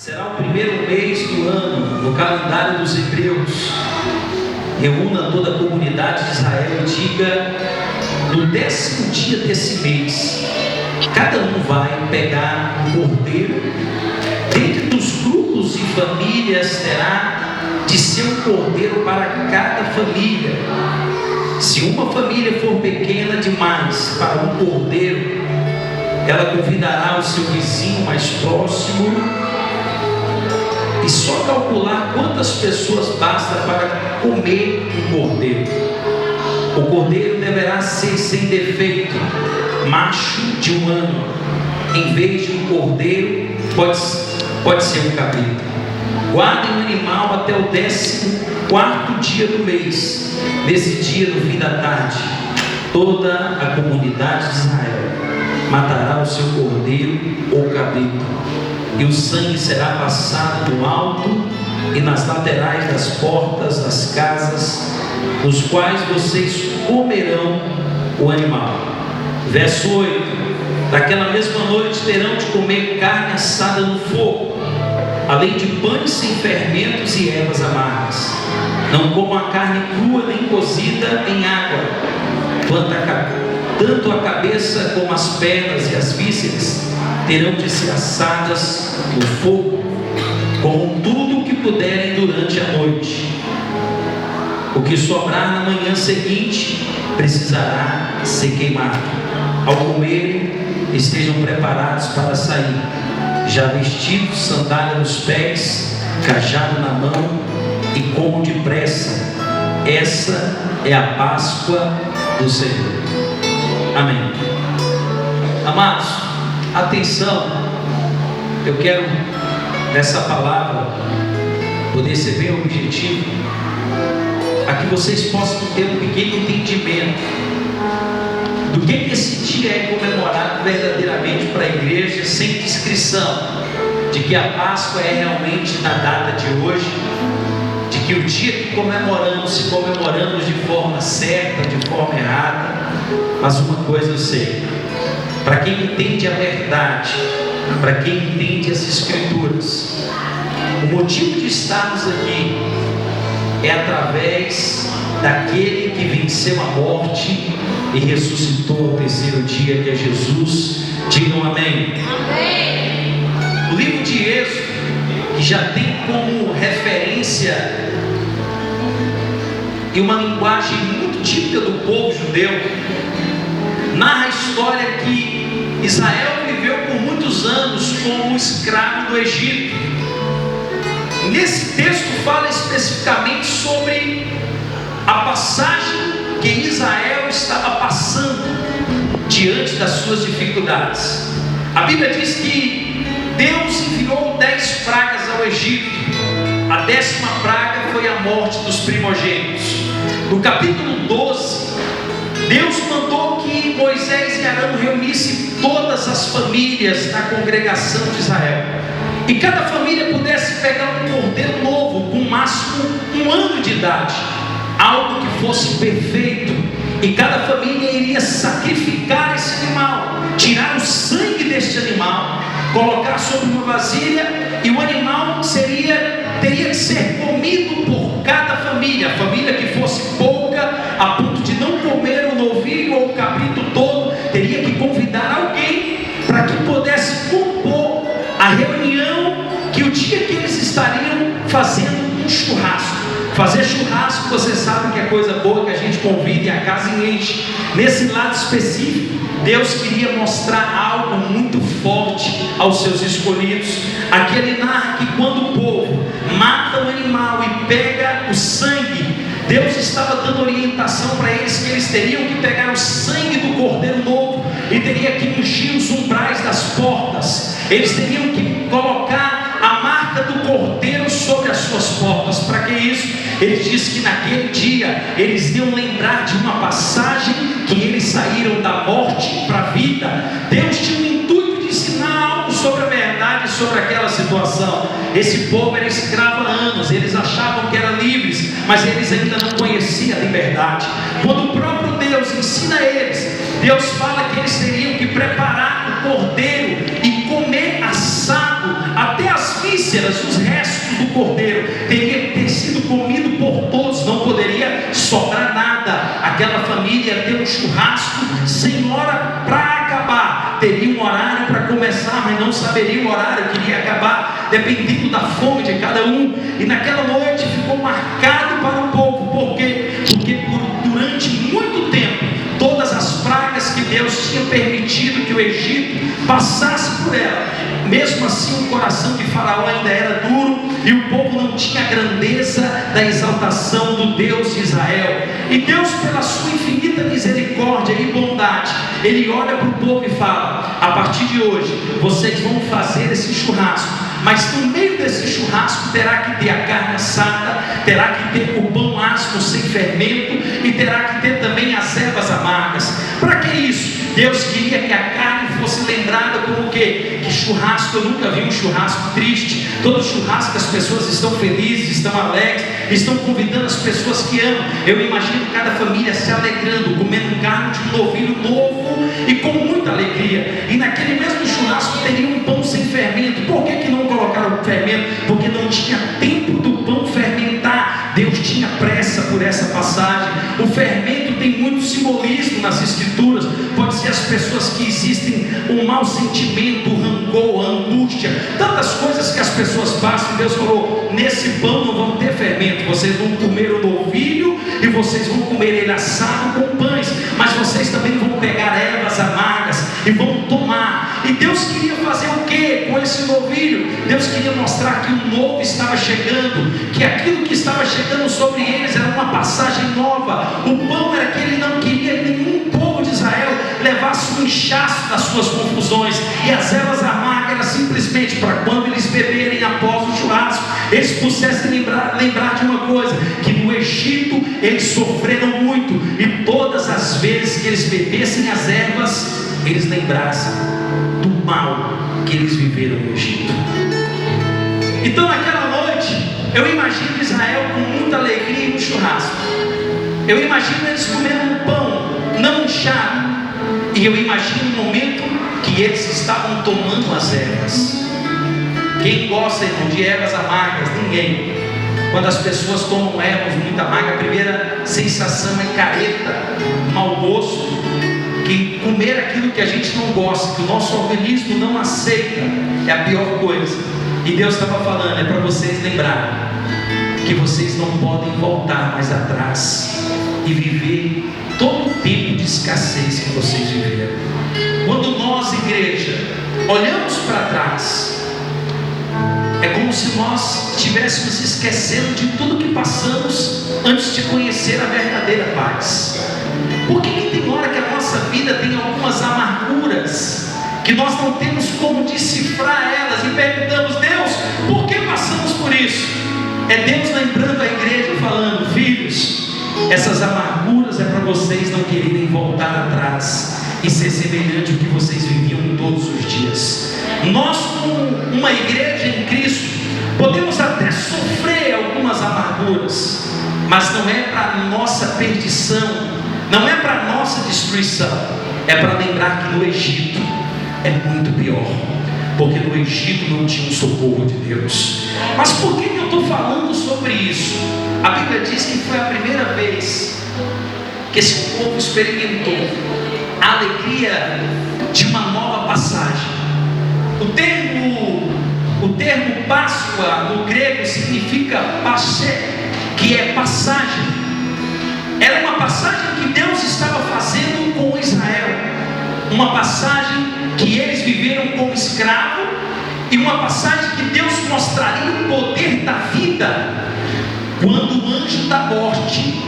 Será o primeiro mês do ano no calendário dos hebreus. Reúna toda a comunidade de Israel e diga: no 10º dia desse mês, cada um vai pegar um cordeiro. Dentre dos grupos e famílias terá de ser um cordeiro para cada família. Se uma família for pequena demais para um cordeiro, ela convidará o seu vizinho mais próximo e só calcular quantas pessoas basta para comer um cordeiro. O cordeiro deverá ser sem defeito, macho de 1 ano. Em vez de um cordeiro, pode ser um cabrito. Guardem o animal até o 14º dia do mês. Nesse dia, no fim da tarde, toda a comunidade de Israel matará o seu cordeiro ou cabrito, e o sangue será passado no alto e nas laterais das portas das casas, nos quais vocês comerão o animal. Verso 8: naquela mesma noite terão de comer carne assada no fogo, além de pães sem fermentos e ervas amargas. Não comam a carne crua nem cozida em água. Tanto a cabeça como as pernas e as vísceras terão de ser assadas no fogo, com tudo o que puderem durante a noite. O que sobrar na manhã seguinte precisará ser queimado. Ao comerem, estejam preparados para sair, já vestidos, sandália nos pés, cajado na mão, e comam depressa. Essa é a Páscoa do Senhor. Amém. Amados, atenção. Eu quero nessa palavra poder ser bem objetivo, a que vocês possam ter um pequeno entendimento do que esse dia é comemorado verdadeiramente para a igreja, sem descrição de que a Páscoa é realmente na data de hoje, de que o dia que comemoramos, se comemoramos de forma certa, de forma errada. Mas uma coisa eu sei: para quem entende a verdade, para quem entende as Escrituras, o motivo de estarmos aqui é através daquele que venceu a morte e ressuscitou ao 3º dia, que é Jesus. Digam amém. Amém. O livro de Êxodo, que já tem como referência e uma linguagem muito típica do povo judeu, narra a história que Israel viveu por muitos anos como escravo do Egito. Nesse texto fala especificamente sobre a passagem que Israel estava passando diante das suas dificuldades. A Bíblia diz que Deus enviou 10 pragas ao Egito. A 10ª praga foi a morte dos primogênitos. No capítulo 12, Deus mandou que Moisés e Arão reunissem todas as famílias da congregação de Israel, e cada família pudesse pegar um cordeiro novo, com máximo 1 ano de idade, algo que fosse perfeito, e cada família iria sacrificar esse animal, tirar o sangue deste animal, colocar sobre uma vasilha, e o animal teria que ser comido por cada família. A família que fosse pouca, a ponto de não comer o novilho ou o cabrito todo, teria que convidar alguém para que pudesse compor a reunião, que o dia que eles estariam fazendo um churrasco. Fazer churrasco, você sabe que é coisa boa, que a gente convida e a casa enche. Nesse lado específico, Deus queria mostrar algo muito forte aos seus escolhidos. Aqui ele narra que quando o povo mata o animal e pega o sangue, Deus estava dando orientação para eles que eles teriam que pegar o sangue do cordeiro novo e teria que ungir os umbrais das portas. Eles teriam que colocar a marca do cordeiro sobre as suas portas. Para que isso? Ele diz que naquele dia eles iam lembrar de uma passagem, que eles saíram da morte para a vida. Deus tinha o intuito de ensinar algo sobre a verdade, sobre aquela situação. Esse povo era escravo há anos, eles achavam que eram livres, mas eles ainda não conheciam a liberdade. Quando o próprio Deus ensina a eles, Deus fala que eles teriam que preparar o cordeiro e comer assado até as vísceras vísceras, os restos do cordeiro, teria que ter sido comido por todos, não poderia sobrar nada. Aquela família ia ter um churrasco sem hora para acabar, teria um horário para começar, mas não saberia o horário que iria acabar, dependendo da fome de cada um. E naquela noite ficou marcado para o povo. Por quê? Porque durante muito tempo, todas as pragas que Deus tinha permitido que o Egito passasse por ela, mesmo assim o coração de Faraó ainda era duro, e o povo não tinha a grandeza da exaltação do Deus de Israel. E Deus, pela sua infinita misericórdia e bondade, Ele olha para o povo e fala: a partir de hoje, vocês vão fazer esse churrasco, mas no meio desse churrasco terá que ter a carne assada, terá que ter o pão asmo sem fermento, e terá que ter também as ervas amargas. Para que isso? Deus queria que a carne fosse lembrada como o quê? Que churrasco, eu nunca vi um churrasco triste. Todo churrasco as pessoas estão felizes, estão alegres, estão convidando as pessoas que amam. Eu imagino cada família se alegrando, comendo carne de um novilho novo e com muita alegria. E naquele mesmo churrasco teria um pão sem fermento. Por que não colocaram fermento? Porque não tinha tempo do pão fermentar. Deus tinha pressa por essa passagem. O fermento tem muito simbolismo nas escrituras. Pode ser as pessoas que existem um mau sentimento, o rancor, a angústia, tantas coisas que as pessoas passam. Deus falou: nesse pão não vão ter fermento, vocês vão comer o novilho e vocês vão comer ele assado com pães, mas vocês também vão pegar ervas amargas e vão tomar. E Deus queria fazer o que com esse novilho? Deus queria mostrar que o novo estava chegando, que aquilo que estava chegando sobre eles era uma passagem nova. O pão era que Ele não queria que nenhum povo de Israel levasse um inchaço das suas confusões, e as ervas amargas era simplesmente para quando eles beberem após o churrasco, eles pudessem lembrar de uma coisa: que no Egito eles sofreram muito, e todas as vezes que eles bebessem as ervas, eles lembrassem do mal que eles viveram no Egito. Então naquela noite, eu imagino Israel com muita alegria e um churrasco. Eu imagino eles comendo um pão não inchado, e eu imagino o momento que eles estavam tomando as ervas. Quem gosta, irmão, de ervas amargas? Ninguém. Quando as pessoas tomam ervas muito amargas, a primeira sensação é careta, mau gosto, que comer aquilo que a gente não gosta, que o nosso organismo não aceita, é a pior coisa. E Deus estava falando: é para vocês lembrarem que vocês não podem voltar mais atrás e viver todo o tempo de escassez que vocês viveram. Quando nós, igreja, olhamos para trás, é como se nós estivéssemos esquecendo de tudo que passamos antes de conhecer a verdadeira paz. Porque tem hora que a nossa vida tem algumas amarguras que nós não temos como decifrar elas, e perguntamos: Deus, por que passamos por isso? É Deus lembrando a igreja, falando: filhos, essas amarguras é para vocês não quererem voltar atrás e ser semelhante ao que vocês viviam todos os dias. Nós, como uma igreja em Cristo, podemos até sofrer algumas amarguras, mas não é para a nossa perdição, não é para a nossa destruição. É para lembrar que no Egito é muito pior, porque no Egito não tinha o socorro de Deus. Mas por que eu estou falando sobre isso? A Bíblia diz que foi a primeira vez que esse povo experimentou a alegria de uma nova passagem. O termo Páscoa no grego significa passé, que é passagem. Era uma passagem que Deus estava fazendo com Israel, uma passagem que eles viveram como escravo, e uma passagem que Deus mostraria o poder da vida quando o anjo da morte,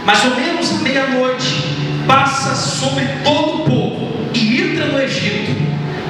mais ou menos à meia-noite, passa sobre todo o povo e entra no Egito.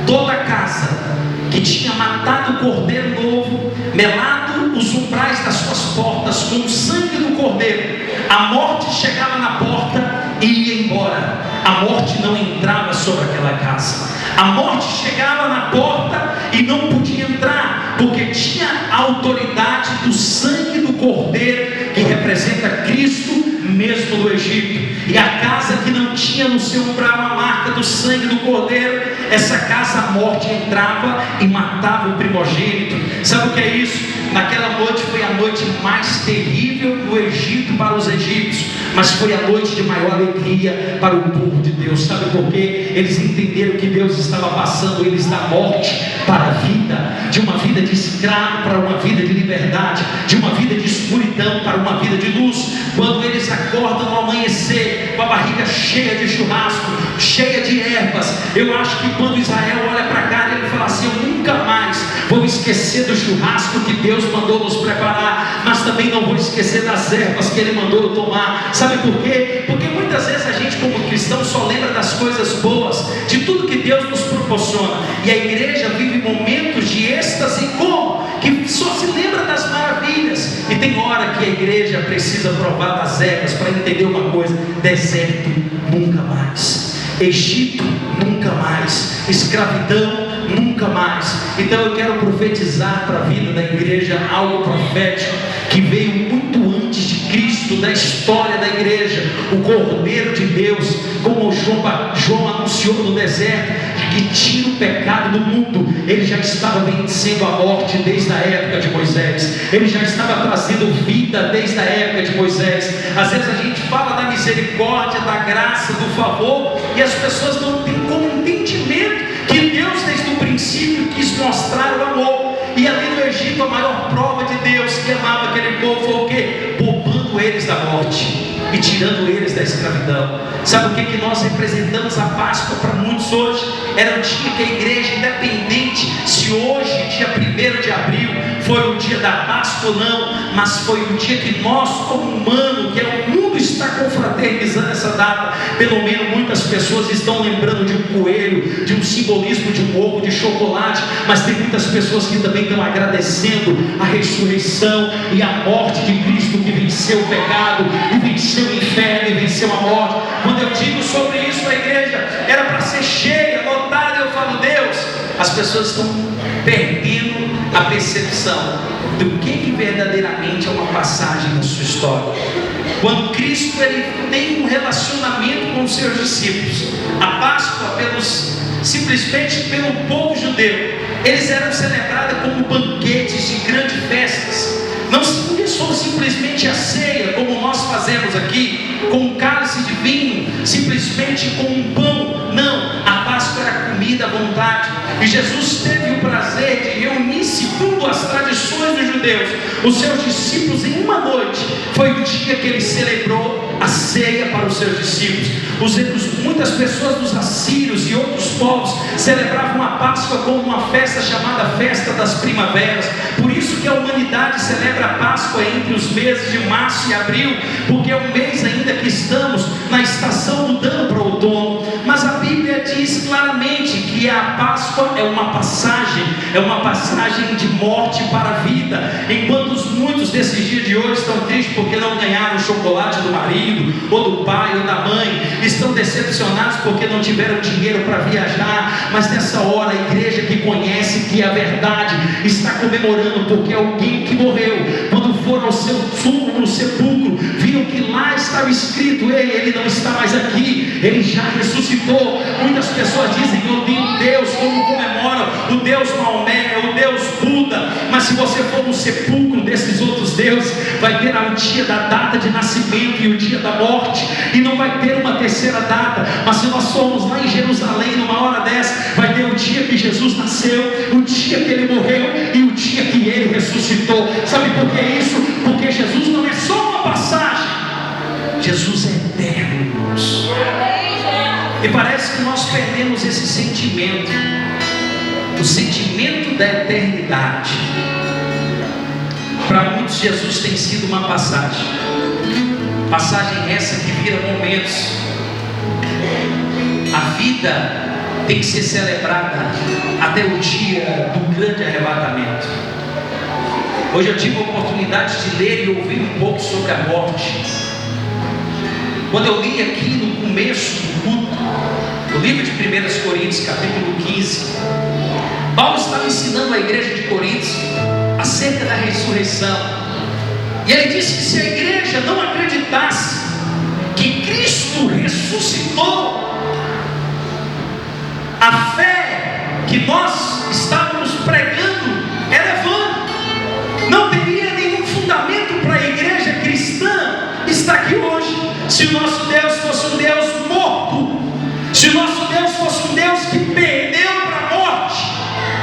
Toda a casa que tinha matado o cordeiro novo, melado os umbrais das suas portas com o sangue do cordeiro, a morte chegava na porta e ia embora. A morte não entrava sobre aquela casa. A morte chegava na porta e não podia entrar, porque tinha a autoridade do sangue do cordeiro, que representa Cristo mesmo do Egito. E a casa que não tinha no seu umbral a marca do sangue do cordeiro, essa casa a morte entrava e matava o primogênito. Sabe o que é isso? Naquela noite foi a noite mais terrível do Egito para os egípcios, mas foi a noite de maior alegria para o povo de Deus. Sabe por quê? Eles entenderam que Deus estava passando eles da morte para a vida, de uma vida de escravo para uma vida de liberdade, de uma vida de escuridão para uma vida de luz. Quando eles acordam no amanhecer com a barriga cheia de churrasco, cheia de ervas, eu acho que quando Israel olha para cá, ele fala assim: eu nunca mais vou esquecer do churrasco que Deus mandou nos preparar, mas também não vou esquecer das ervas que Ele mandou eu tomar. Sabe por quê? Porque muitas vezes a gente, como cristão, só lembra das coisas boas, de tudo que Deus nos proporciona, e a igreja vive momentos de êxtase como? Que só se lembra das maravilhas, e tem hora que a igreja precisa provar das ervas para entender uma coisa: deserto nunca mais, Egito nunca mais, escravidão nunca mais. Então eu quero profetizar para a vida da igreja algo profético que veio muito antes de Cristo, da história da igreja. O Cordeiro de Deus, como João anunciou no deserto, que tira o pecado do mundo. Ele já estava vencendo a morte desde a época de Moisés, ele já estava trazendo vida desde a época de Moisés. Às vezes a gente fala da misericórdia, da graça, do favor, e as pessoas não têm como entendimento que Deus desde o princípio quis mostrar o amor. E ali no Egito, a maior prova de Deus que amava aquele povo foi o quê? Poupando eles da morte e tirando eles da escravidão. Sabe o que nós representamos a Páscoa para muitos hoje? Era o dia que a igreja, independente se hoje, dia 1º de abril, foi o dia da Páscoa ou não, mas foi o dia que nós, como humano, que é o mundo, está confraternizando essa data. Pelo menos muitas pessoas estão lembrando de um coelho, de um simbolismo de um ovo de chocolate, mas tem muitas pessoas que também estão agradecendo a ressurreição e a morte de Cristo, que venceu o pecado e venceu o inferno e venceu a morte. Quando eu digo sobre isso, a igreja era para ser cheia, lotada, eu falo: Deus, as pessoas estão perdendo a percepção do que verdadeiramente é uma passagem na sua história. Quando Cristo ele tem um relacionamento com os seus discípulos, a Páscoa, simplesmente pelo povo judeu, eles eram celebrados como banquetes de grandes festas. Não começou simplesmente a ceia, como nós fazemos aqui, com um cálice de vinho, simplesmente com um pão. Não, a Páscoa era comida à vontade. E Jesus teve o prazer de reunir, segundo as tradições dos judeus, os seus discípulos em uma noite. Foi o dia que ele celebrou a ceia para os seus discípulos. Muitas pessoas dos assírios e outros povos celebravam a Páscoa como uma festa chamada Festa das Primaveras. Por isso que a humanidade celebra a Páscoa entre os meses de março e abril, porque é um mês ainda que estamos na estação mudando para o outono. Mas a Bíblia diz claramente que a Páscoa é uma passagem de morte para a vida. Enquanto muitos desses dias de hoje estão tristes porque não ganharam o chocolate do marido, ou do pai, ou da mãe, estão decepcionados porque não tiveram dinheiro para viajar, mas nessa hora a igreja que conhece que é a verdade está comemorando, porque alguém que morreu, quando foram ao seu túmulo, no sepulcro, viram que lá estava escrito: ei, ele não está mais aqui, ele já ressuscitou. Muitas pessoas dizem: eu tenho um Deus, como comemoram o Deus Maomé, o Deus Buda. Mas se você for no sepulcro desses outros deuses, vai ter o dia da data de nascimento e o dia da morte, e não vai ter uma terceira data. Mas se nós formos lá em Jerusalém, numa hora dessa, vai ter o dia que Jesus nasceu, o dia que ele morreu e o dia que ele ressuscitou. Sabe por que isso? Porque Jesus não é só uma passagem, Jesus é eterno, irmãos. E parece que nós perdemos esse sentimento, o sentimento da eternidade. Para muitos, Jesus tem sido uma passagem essa que vira momentos. A vida tem que ser celebrada até o dia do grande arrebatamento. Hoje eu tive a oportunidade de ler e ouvir um pouco sobre a morte. Quando eu li aqui no começo do culto, o livro de 1 Coríntios, capítulo 15, Paulo estava ensinando a igreja de Coríntios acerca da ressurreição. E ele disse que se a igreja não acreditasse que Cristo ressuscitou, a fé que nós estávamos pregando era vã. Não teria nenhum fundamento para a igreja cristã estar aqui hoje, se o nosso Deus fosse um Deus morto, se o nosso Deus fosse um Deus que perdeu para a morte.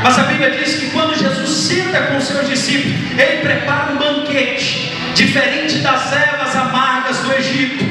Mas a Bíblia diz que quando Jesus senta com os seus discípulos, Ele prepara um banquete, diferente das ervas amargas do Egito.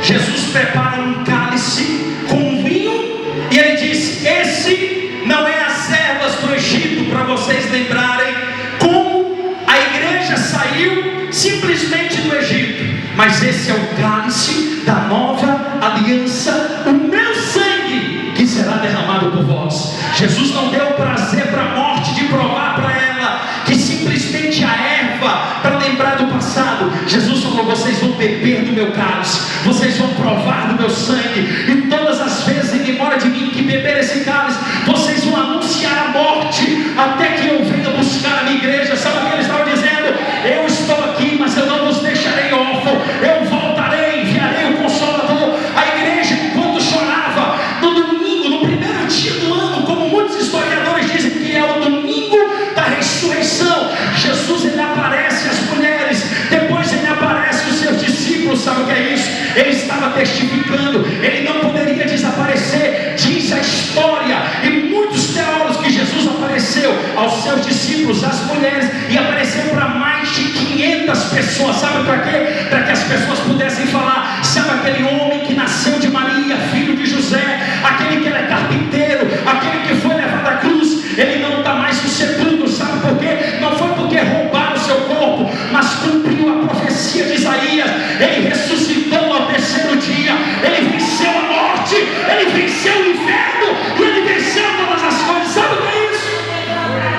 Jesus prepara um cálice com vinho, e Ele diz: esse não é as ervas do Egito, para vocês lembrarem como a igreja saiu simplesmente do Egito, mas esse é o cálice da nova aliança, o meu sangue que será derramado por vós. Jesus não deu prazer para a morte de provar para ela que simplesmente a erva para lembrar do passado. Jesus falou: vocês vão beber do meu cálice, vocês vão provar do meu sangue, e todas as vezes em memória de mim que beber esse cálice, vocês vão anunciar a morte até que eu venha buscar a minha igreja. Sabe o que ele estava dizendo? Eu estou aqui, mas eu não vos deixarei órfão, eu voltarei, enviarei o Consolador. A igreja, enquanto chorava no domingo, no primeiro dia do ano, como muitos historiadores dizem que é o domingo da ressurreição, Jesus ele aparece às mulheres, depois ele aparece aos seus discípulos. Sabe o que é isso? Ele estava testificando, ele não poderia desaparecer. Diz a história, e muitos teólogos, que Jesus apareceu aos seus discípulos, às mulheres, e apareceu para mais de 500 pessoas. Sabe para quê? Para que as pessoas pudessem falar: sabe aquele homem que nasceu de Maria, filho de José, aquele que era carpinteiro, aquele que foi levado à cruz, ele não está mais no sepulcro. Sabe por quê? Não foi porque roubaram o seu corpo, mas cumpriu a profecia de Isaías. Ele ressuscitou ao terceiro dia, ele venceu a morte, ele venceu o inferno, e ele venceu todas as coisas. Sabe o que é isso?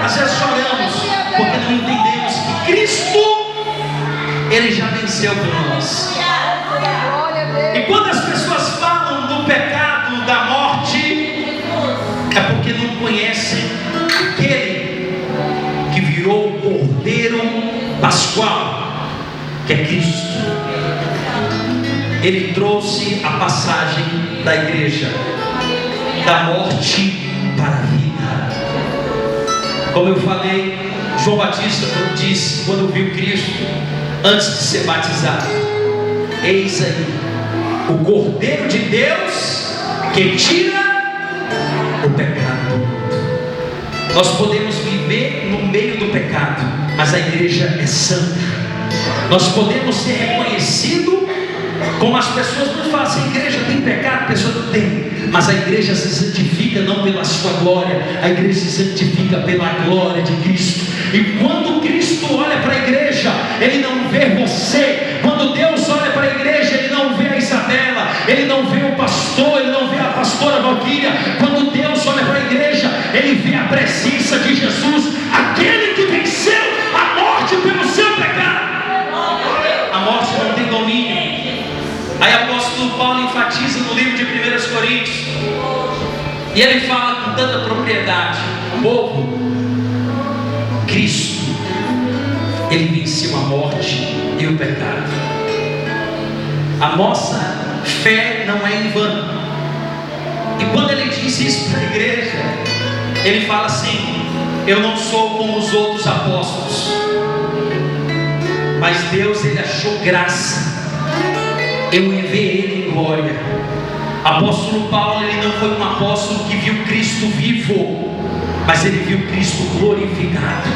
Às vezes choramos porque não entendemos que Cristo, ele já venceu por nós. E quando as pessoas falam do pecado, da morte, é porque não conhecem aquele que virou o Cordeiro Pascual, que é Cristo. Ele trouxe a passagem da igreja da morte para a vida. Como eu falei, João Batista disse quando viu Cristo antes de ser batizado: eis aí o Cordeiro de Deus que tira o pecado do mundo. Nós podemos viver no meio do pecado, mas a igreja é santa. Nós podemos ser reconhecidos como as pessoas não falam assim: a igreja tem pecado, a pessoa não tem. Mas a igreja se santifica não pela sua glória, a igreja se santifica pela glória de Cristo. E quando Cristo olha para a igreja, Ele não vê você. Quando Deus olha para a igreja, Ele não vê a Isabela, Ele não vê o pastor, Ele não vê a pastora Valquíria. Quando Deus olha para a igreja, Ele vê a presença de Jesus, aquele que venceu a morte pelo seu pecado. A morte não tem domínio. Aí o apóstolo Paulo enfatiza no livro de 1 Coríntios, e ele fala com tanta propriedade: povo, Cristo, Ele venceu a morte e o pecado. A nossa fé não é em vão. E quando ele diz isso para a igreja, ele fala assim: eu não sou como os outros apóstolos, mas Deus, Ele achou graça eu enviei Ele em glória. Apóstolo Paulo, ele não foi um apóstolo que viu Cristo vivo, mas ele viu Cristo glorificado.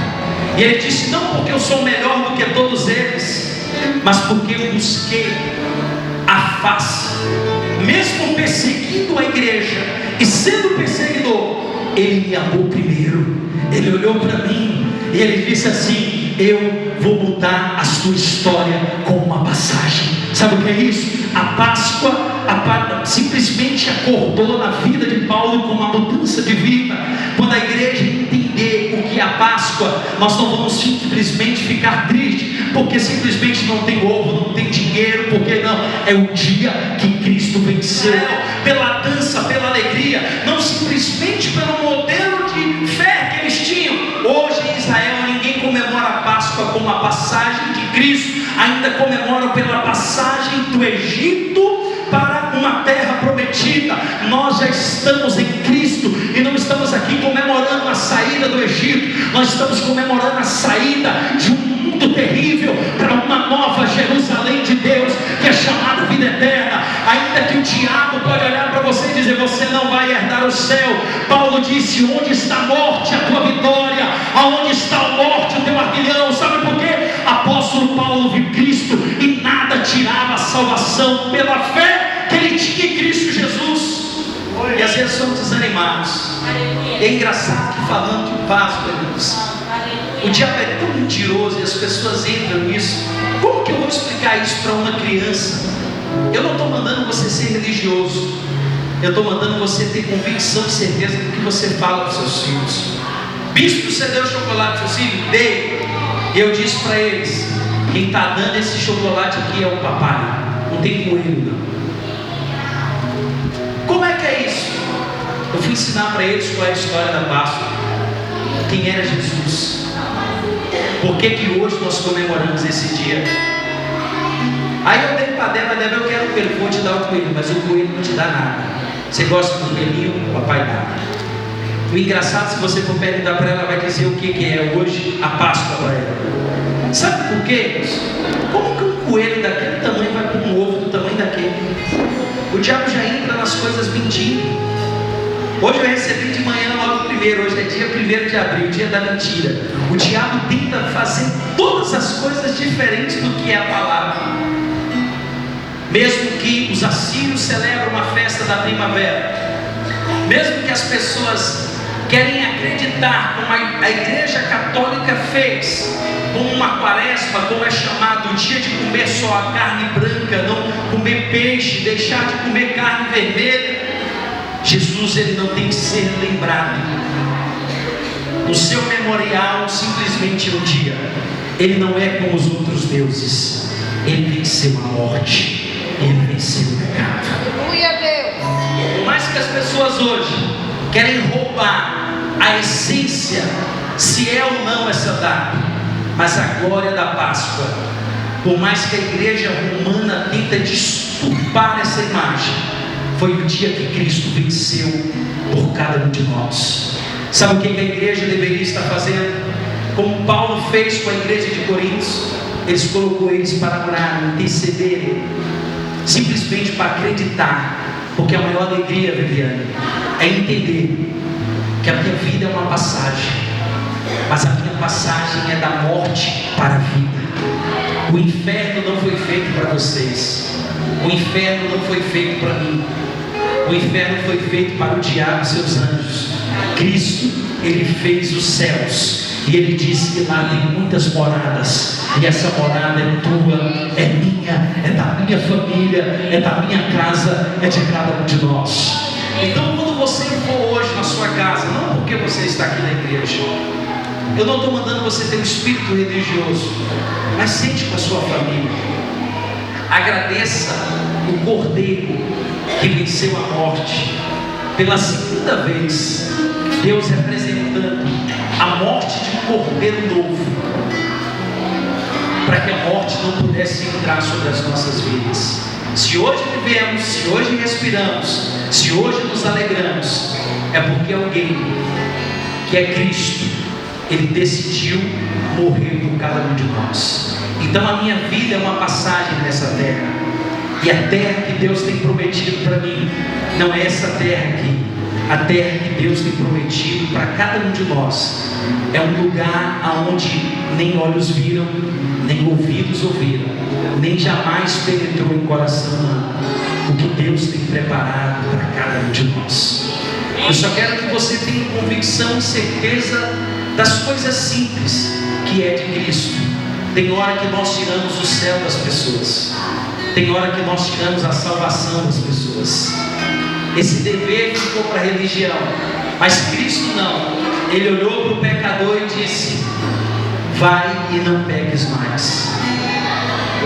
E ele disse: não porque eu sou melhor do que todos eles, mas porque eu busquei a face. Mesmo perseguindo a igreja e sendo perseguidor, ele me amou primeiro. Ele olhou para mim e ele disse assim: eu vou mudar a sua história com uma passagem. Sabe o que é isso? A Páscoa simplesmente acordou na vida de Paulo com uma mudança de vida. Quando a igreja entender o que é a Páscoa, nós não vamos simplesmente ficar tristes porque simplesmente não tem ovo, não tem dinheiro, porque não, é o dia que Cristo venceu, pela dança, pela alegria, não simplesmente pelo modelo de fé que eles tinham. Hoje em Israel ninguém comemora a Páscoa como a passagem de Cristo, ainda comemoram pela passagem do Egito para uma terra prometida. Nós já estamos em Cristo e não estamos aqui comemorando Nós estamos comemorando a saída de um mundo terrível para uma nova Jerusalém de Deus, que é chamada vida eterna. Ainda que o diabo pode olhar para você e dizer: você não vai herdar o céu. Paulo disse: onde está a morte, a tua vitória? Aonde está a morte, o teu aguilhão? Sabe por quê? Apóstolo Paulo viu Cristo e nada tirava a salvação pela fé que ele tinha em Cristo Jesus. E às vezes somos desanimados. É engraçado que, falando de Páscoa, irmãos, o diabo é tão mentiroso e as pessoas entram nisso. Como que eu vou explicar isso para uma criança? Eu não estou mandando você ser religioso, eu estou mandando você ter convicção e certeza do que você fala para os seus filhos. Bispo, você deu chocolate para os seus filhos? Dei. E eu disse para eles: quem está dando esse chocolate aqui é o papai, não tem coelho não. Como é que é isso? Eu fui ensinar para eles qual é a história da Páscoa, quem era Jesus, por que hoje nós comemoramos esse dia. Aí eu dei para a Débora: eu quero o coelho, vou te dar o coelho, mas o coelho não te dá nada. Você gosta do coelhinho? O papai dá. O engraçado, se você for perguntar para ela, vai dizer o que é hoje a Páscoa para ela. Sabe por quê? Como que um coelho daquele tamanho vai para um ovo do tamanho daquele? O diabo já entra nas coisas mentindo. Hoje eu recebi de manhã logo primeiro, hoje é dia 1º de abril, dia da mentira. O diabo tenta fazer todas as coisas diferentes do que é a palavra. Mesmo que os assírios celebram uma festa da primavera, mesmo que as pessoas querem acreditar, como a igreja católica fez, como uma quaresma, como é chamado, o dia de comer só a carne branca, não comer peixe, deixar de comer carne vermelha. Jesus, ele não tem que ser lembrado no seu memorial simplesmente um dia. Ele não é como os outros deuses. Ele venceu a morte, ele venceu o pecado. Aleluia, Deus. Por mais que as pessoas hoje querem roubar a essência, se é ou não essa data, mas a glória da Páscoa, por mais que a igreja romana tenta disturbar essa imagem, foi o dia que Cristo venceu por cada um de nós. Sabe o que a igreja deveria estar fazendo? Como Paulo fez com a igreja de Coríntios, ele colocou eles para orar, interceder, simplesmente para acreditar, porque a maior alegria, Viviane, é entender que a minha vida é uma passagem, mas a minha passagem é da morte para a vida. O inferno não foi feito para vocês, o inferno não foi feito para mim, o inferno foi feito para o diabo e seus anjos. Cristo, ele fez os céus, e ele disse que lá tem muitas moradas, e essa morada é tua, é minha, é da minha família, é da minha casa, é de cada um de nós. Então, quando você for hoje na sua casa, não porque você está aqui na igreja, eu não estou mandando você ter um espírito religioso, mas sente com a sua família, agradeça o Cordeiro que venceu a morte. Pela segunda vez, Deus representando a morte de um Cordeiro novo, para que a morte não pudesse entrar sobre as nossas vidas. Se hoje vivemos, se hoje respiramos, se hoje nos alegramos, é porque alguém que é Cristo, ele decidiu morrer por cada um de nós. Então a minha vida é uma passagem nessa terra, e a terra que Deus tem prometido para mim não é essa terra aqui. A terra que Deus tem prometido para cada um de nós é um lugar aonde nem olhos viram, nem ouvidos ouviram, nem jamais penetrou em coração humano o que Deus tem preparado para cada um de nós. Eu só quero que você tenha convicção e certeza das coisas simples que é de Cristo. Tem hora que nós tiramos o céu das pessoas, tem hora que nós tiramos a salvação das pessoas. Esse dever ficou para a religião, mas Cristo não. Ele olhou para o pecador e disse: vai e não peques mais.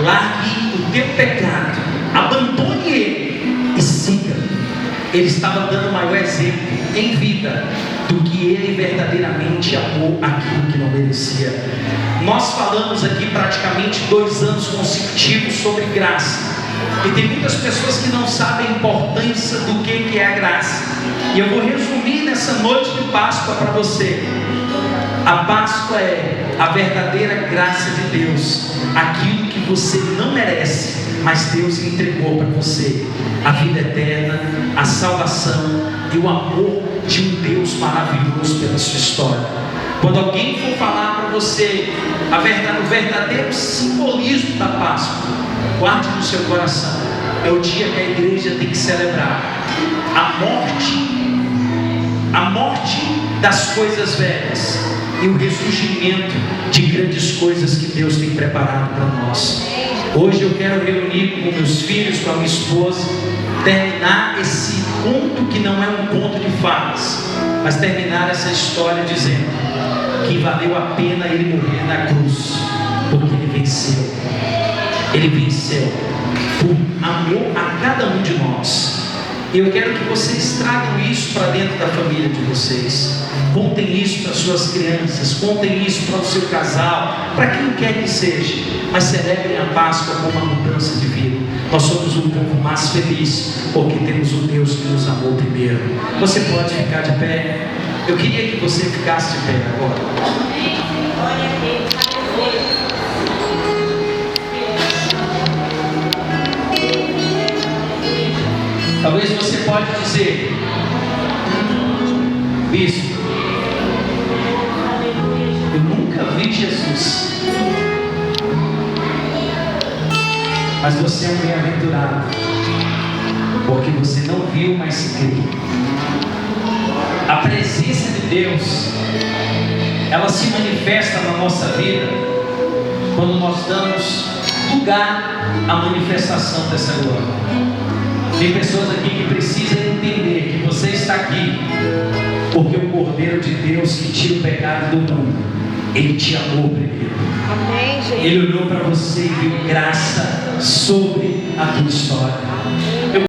Largue o teu pecado, abandone ele e siga. Ele estava dando o maior exemplo em vida do que ele verdadeiramente amou aquilo que não merecia. Nós falamos aqui praticamente 2 anos consecutivos sobre graça, e tem muitas pessoas que não sabem a importância do que é a graça. E eu vou resumir nessa noite de Páscoa para você. A Páscoa é a verdadeira graça de Deus, aquilo que você não merece, mas Deus entregou para você: a vida eterna, a salvação e o amor de um Deus maravilhoso pela sua história. Quando alguém for falar para você o verdadeiro simbolismo da Páscoa, guarde no seu coração: é o dia que a igreja tem que celebrar a morte das coisas velhas e o ressurgimento de grandes coisas que Deus tem preparado para nós. Hoje eu quero reunir com meus filhos, com a minha esposa, terminar esse conto que não é um conto de fadas, mas terminar essa história dizendo que valeu a pena ele morrer na cruz, porque ele venceu. Ele venceu por amor a cada um de nós. Eu quero que vocês tragam isso para dentro da família de vocês. Contem isso para suas crianças, contem isso para o seu casal, para quem quer que seja, mas celebrem a Páscoa como uma mudança de vida. Nós somos um povo mais feliz, porque temos um Deus que nos amou primeiro. Você pode ficar de pé. Eu queria que você ficasse de pé agora. Talvez você pode dizer: bispo, eu nunca vi Jesus. Mas você é um bem-aventurado, porque você não viu, mas crê. A presença de Deus, ela se manifesta na nossa vida quando nós damos lugar à manifestação dessa glória. Tem pessoas aqui que precisam entender que você está aqui porque o Cordeiro de Deus que tira o pecado do mundo, Ele te amou primeiro. Amém, gente. Ele olhou para você e viu graça sobre a tua história.